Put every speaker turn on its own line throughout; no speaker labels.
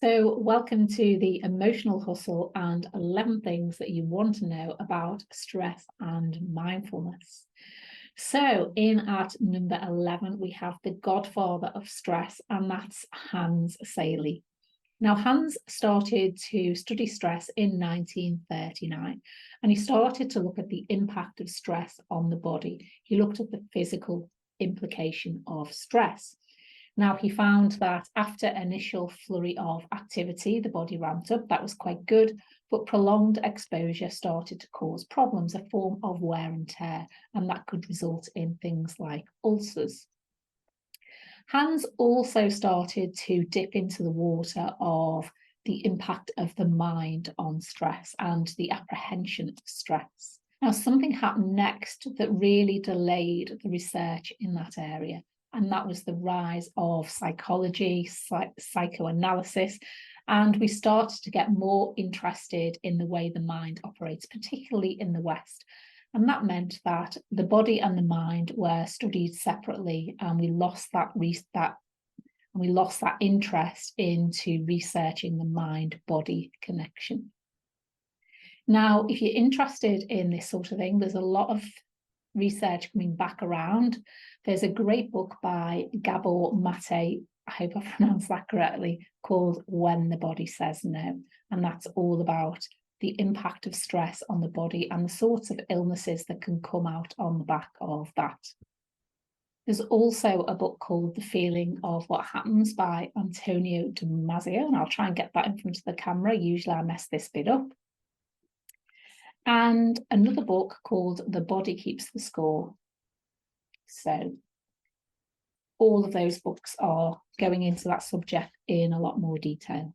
So, welcome to the Emotional Hustle and 11 things that you want to know about stress and mindfulness. So, in at number 11, we have the godfather of stress, and that's Hans Selye. Now, Hans started to study stress in 1939, and he started to look at the impact of stress on the body. He looked at the physical implication of stress. Now, he found that after initial flurry of activity, the body ramped up. That was quite good, but prolonged exposure started to cause problems, a form of wear and tear, and that could result in things like ulcers. Hans also started to dip into the water of the impact of the mind on stress and the apprehension of stress. Now, something happened next that really delayed the research in that area, and that was the rise of psychology, psychoanalysis, and we started to get more interested in the way the mind operates, particularly in the West. And that meant that the body and the mind were studied separately, and we lost that interest into researching the mind-body connection. Now, if you're interested in this sort of thing, there's a lot of research coming back around. There's a great book by Gabor Mate, I hope I pronounced that correctly, called When the Body Says No. And that's all about the impact of stress on the body and the sorts of illnesses that can come out on the back of that. There's also a book called The Feeling of What Happens by Antonio Damasio, and I'll try and get that in front of the camera. Usually I mess this bit up. And another book called The Body Keeps the Score. So all of those books are going into that subject in a lot more detail.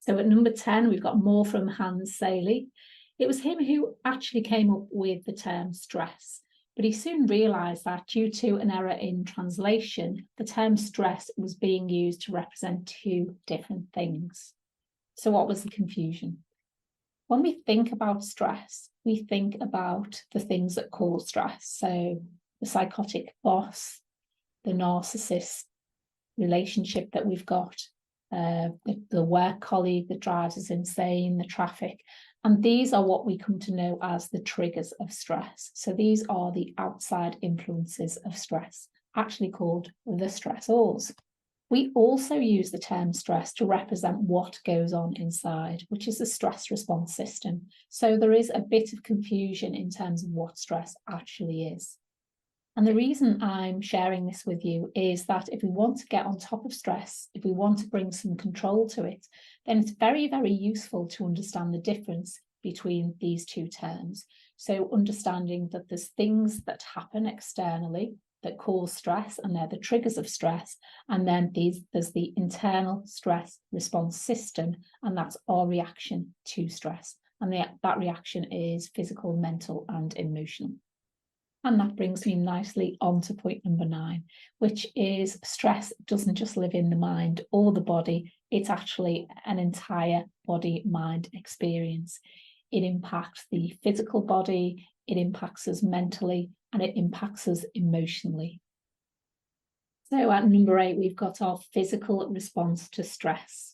So at number 10, we've got more from Hans Selye. It was him who actually came up with the term stress, but he soon realised that due to an error in translation, the term stress was being used to represent two different things. So what was the confusion? When we think about stress, we think about the things that cause stress. So the psychotic boss, the narcissist relationship that we've got, the work colleague that drives us insane, the traffic. And these are what we come to know as the triggers of stress. So these are the outside influences of stress, actually called the stressors. We also use the term stress to represent what goes on inside, which is the stress response system. So there is a bit of confusion in terms of what stress actually is. And the reason I'm sharing this with you is that if we want to get on top of stress, if we want to bring some control to it, then it's very, very useful to understand the difference between these two terms. So understanding that there's things that happen externally that cause stress, and they're the triggers of stress, and then there's the internal stress response system, and that's our reaction to stress, and that reaction is physical, mental, and emotional. And that brings me nicely on to point number 9, which is stress doesn't just live in the mind or the body, it's actually an entire body-mind experience. It impacts the physical body, it impacts us mentally, and it impacts us emotionally. So at number 8, we've got our physical response to stress.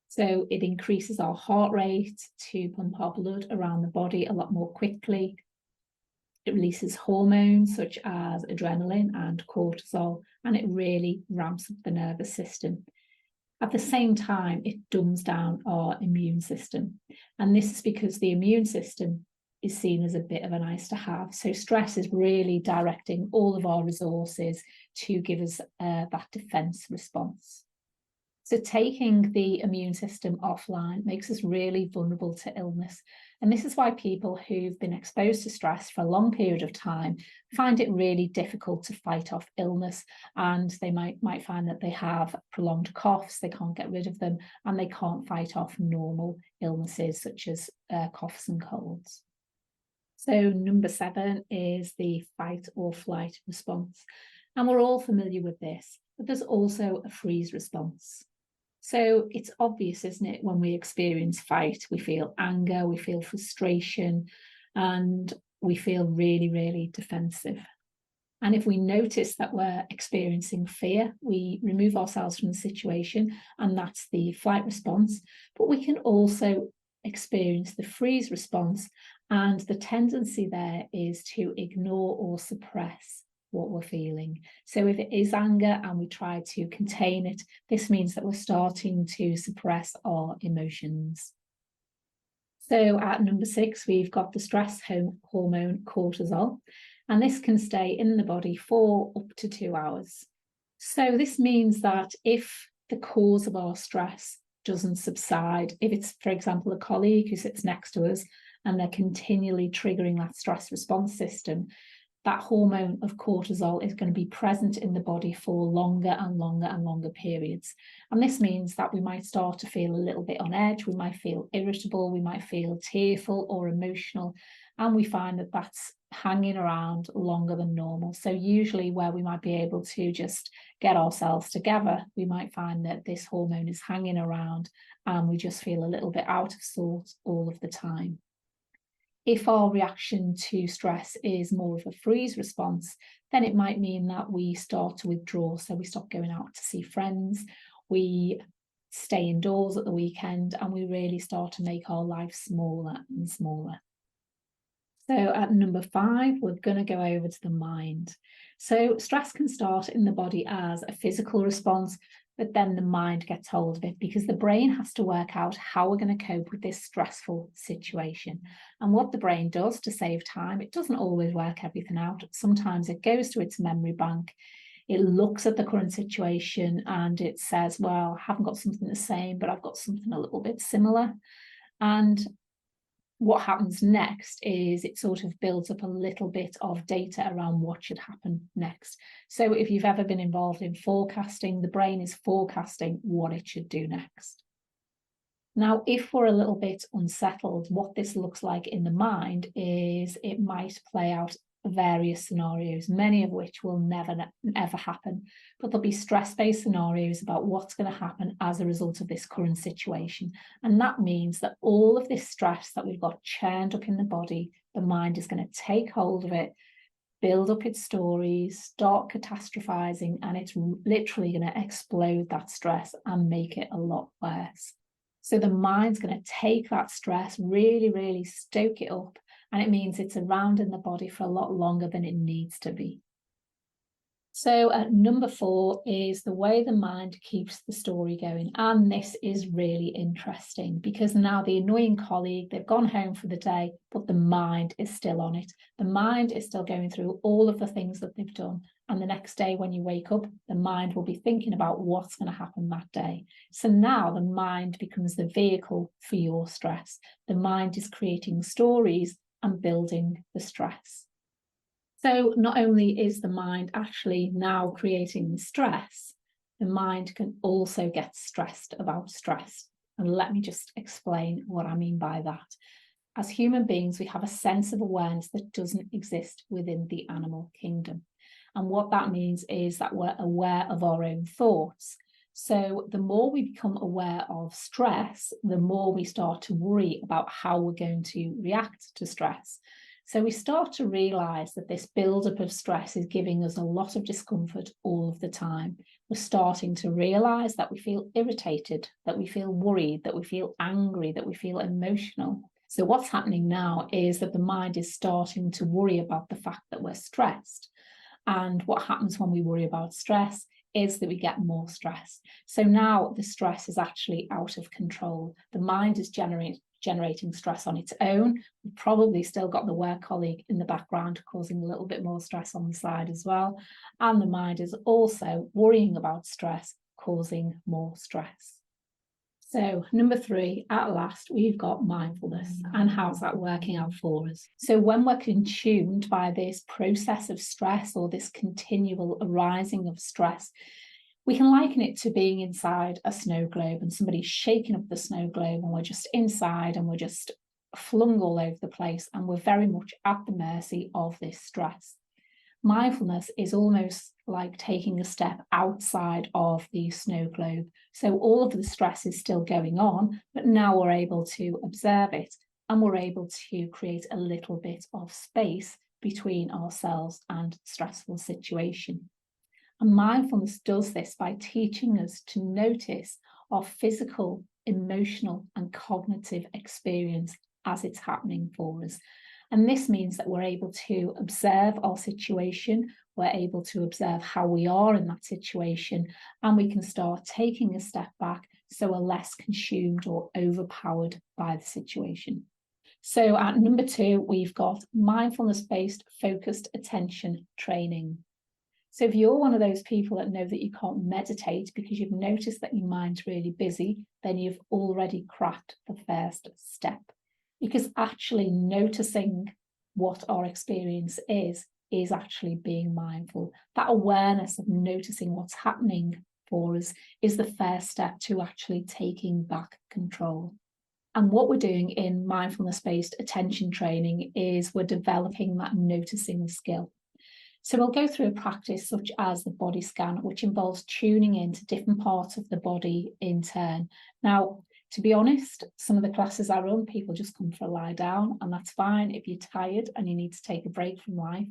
So it increases our heart rate to pump our blood around the body a lot more quickly. It releases hormones such as adrenaline and cortisol, and it really ramps up the nervous system. At the same time, it dumbs down our immune system. And this is because the immune system is seen as a bit of a nice to have. So stress is really directing all of our resources to give us that defense response. So taking the immune system offline makes us really vulnerable to illness. And this is why people who've been exposed to stress for a long period of time find it really difficult to fight off illness. And they might find that they have prolonged coughs, they can't get rid of them, and they can't fight off normal illnesses such as coughs and colds. So number 7 is the fight or flight response. And we're all familiar with this, but there's also a freeze response. So it's obvious, isn't it, when we experience fight, we feel anger, we feel frustration, and we feel really, really defensive. And if we notice that we're experiencing fear, we remove ourselves from the situation, and that's the flight response. But we can also experience the freeze response, and the tendency there is to ignore or suppress what we're feeling. So if it is anger and we try to contain it, this means that we're starting to suppress our emotions. So at number 6, we've got the stress hormone cortisol, and this can stay in the body for up to 2 hours. So this means that if the cause of our stress doesn't subside, if it's, for example, a colleague who sits next to us and they're continually triggering that stress response system, that hormone of cortisol is going to be present in the body for longer and longer and longer periods. And this means that we might start to feel a little bit on edge, we might feel irritable, we might feel tearful or emotional, and we find that that's hanging around longer than normal. So usually where we might be able to just get ourselves together, we might find that this hormone is hanging around and we just feel a little bit out of sorts all of the time. If our reaction to stress is more of a freeze response, then it might mean that we start to withdraw. So we stop going out to see friends, we stay indoors at the weekend, and we really start to make our life smaller and smaller. So at number 5, we're going to go over to the mind. So stress can start in the body as a physical response, but then the mind gets hold of it because the brain has to work out how we're going to cope with this stressful situation. And what the brain does to save time, it doesn't always work everything out. Sometimes it goes to its memory bank, it looks at the current situation and it says, well, I haven't got something the same, but I've got something a little bit similar. And what happens next is it sort of builds up a little bit of data around what should happen next. So if you've ever been involved in forecasting, the brain is forecasting what it should do next. Now, if we're a little bit unsettled, what this looks like in the mind is it might play out various scenarios, many of which will never ever happen, but there'll be stress-based scenarios about what's going to happen as a result of this current situation. And that means that all of this stress that we've got churned up in the body, the mind is going to take hold of it, build up its stories, start catastrophizing, and it's literally going to explode that stress and make it a lot worse. So the mind's going to take that stress, really, really stoke it up, and it means it's around in the body for a lot longer than it needs to be. So number 4 is the way the mind keeps the story going. And this is really interesting because now the annoying colleague, they've gone home for the day, but the mind is still on it. The mind is still going through all of the things that they've done. And the next day when you wake up, the mind will be thinking about what's going to happen that day. So now the mind becomes the vehicle for your stress. The mind is creating stories and building the stress. So not only is the mind actually now creating the stress, the mind can also get stressed about stress. And let me just explain what I mean by that. As human beings, we have a sense of awareness that doesn't exist within the animal kingdom. And what that means is that we're aware of our own thoughts. So the more we become aware of stress, the more we start to worry about how we're going to react to stress. So we start to realize that this buildup of stress is giving us a lot of discomfort all of the time. We're starting to realize that we feel irritated, that we feel worried, that we feel angry, that we feel emotional. So what's happening now is that the mind is starting to worry about the fact that we're stressed. And what happens when we worry about stress is that we get more stress. So now the stress is actually out of control. The mind is generating stress on its own. We've probably still got the work colleague in the background causing a little bit more stress on the side as well. And the mind is also worrying about stress, causing more stress. So number 3, at last, we've got mindfulness. And how's that working out for us? So when we're consumed by this process of stress or this continual arising of stress, we can liken it to being inside a snow globe and somebody's shaking up the snow globe and we're just inside and we're just flung all over the place and we're very much at the mercy of this stress. Mindfulness is almost like taking a step outside of the snow globe. So all of the stress is still going on, but now we're able to observe it and we're able to create a little bit of space between ourselves and stressful situation. And mindfulness does this by teaching us to notice our physical, emotional, and cognitive experience as it's happening for us. And this means that we're able to observe our situation, we're able to observe how we are in that situation, and we can start taking a step back so we're less consumed or overpowered by the situation. So at number 2, we've got mindfulness-based focused attention training. So if you're one of those people that know that you can't meditate because you've noticed that your mind's really busy, then you've already cracked the first step. Because actually noticing what our experience is actually being mindful. That awareness of noticing what's happening for us is the first step to actually taking back control. And what we're doing in mindfulness-based attention training is we're developing that noticing skill. So we'll go through a practice such as the body scan, which involves tuning into different parts of the body in turn. Now, to be honest, some of the classes I run, people just come for a lie down, and that's fine. If you're tired and you need to take a break from life,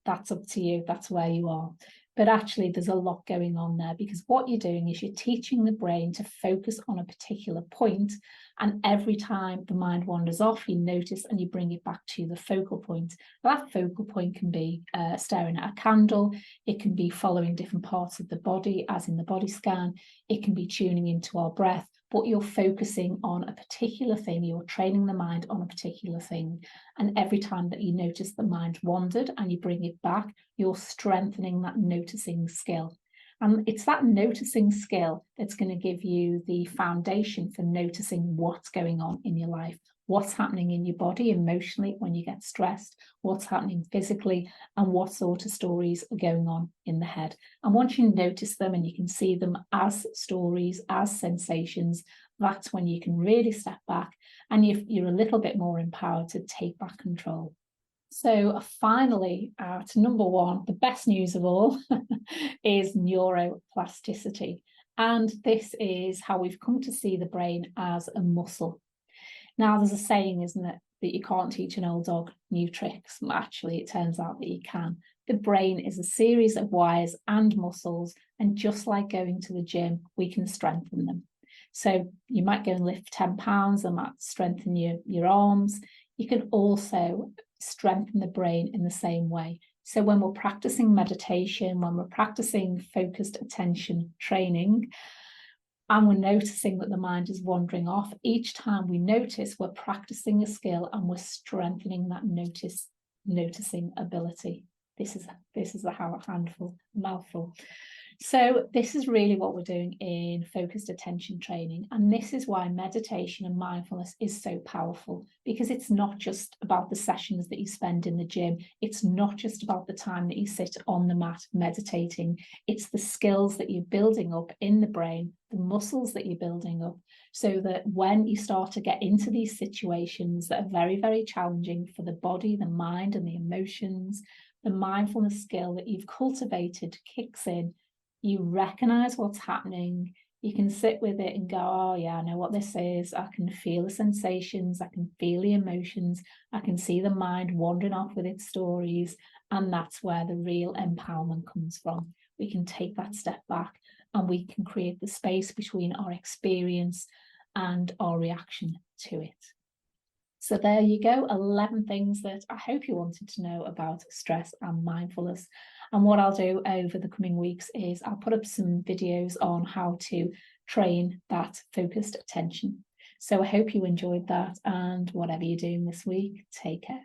that's up to you. That's where you are. But actually, there's a lot going on there, because what you're doing is you're teaching the brain to focus on a particular point, and every time the mind wanders off, you notice and you bring it back to the focal point. That focal point can be staring at a candle, it can be following different parts of the body, as in the body scan, it can be tuning into our breath, but you're focusing on a particular thing, you're training the mind on a particular thing. And every time that you notice the mind wandered and you bring it back, you're strengthening that noticing skill. And it's that noticing skill that's going to give you the foundation for noticing what's going on in your life, what's happening in your body emotionally when you get stressed, what's happening physically, and what sort of stories are going on in the head. And once you notice them and you can see them as stories, as sensations, that's when you can really step back and you're a little bit more empowered to take back control. So finally, at number 1, the best news of all is neuroplasticity. And this is how we've come to see the brain as a muscle. Now, there's a saying, isn't it, that you can't teach an old dog new tricks. Actually, it turns out that you can. The brain is a series of wires and muscles, and just like going to the gym, we can strengthen them. So you might go and lift 10 pounds, and that strengthen your arms. You can also strengthen the brain in the same way. So when we're practicing meditation, when we're practicing focused attention training, and we're noticing that the mind is wandering off, each time we notice, we're practicing a skill and we're strengthening that noticing ability. This is a mouthful. So this is really what we're doing in focused attention training. And this is why meditation and mindfulness is so powerful, because it's not just about the sessions that you spend in the gym. It's not just about the time that you sit on the mat meditating. It's the skills that you're building up in the brain, the muscles that you're building up, so that when you start to get into these situations that are very, very challenging for the body, the mind, and the emotions, the mindfulness skill that you've cultivated kicks in. You recognize what's happening. You can sit with it and go, oh yeah, I know what this is. I can feel the sensations. I can feel the emotions. I can see the mind wandering off with its stories. And that's where the real empowerment comes from. We can take that step back and we can create the space between our experience and our reaction to it. So there you go, 11 things that I hope you wanted to know about stress and mindfulness. And what I'll do over the coming weeks is I'll put up some videos on how to train that focused attention. So I hope you enjoyed that, and whatever you're doing this week, take care.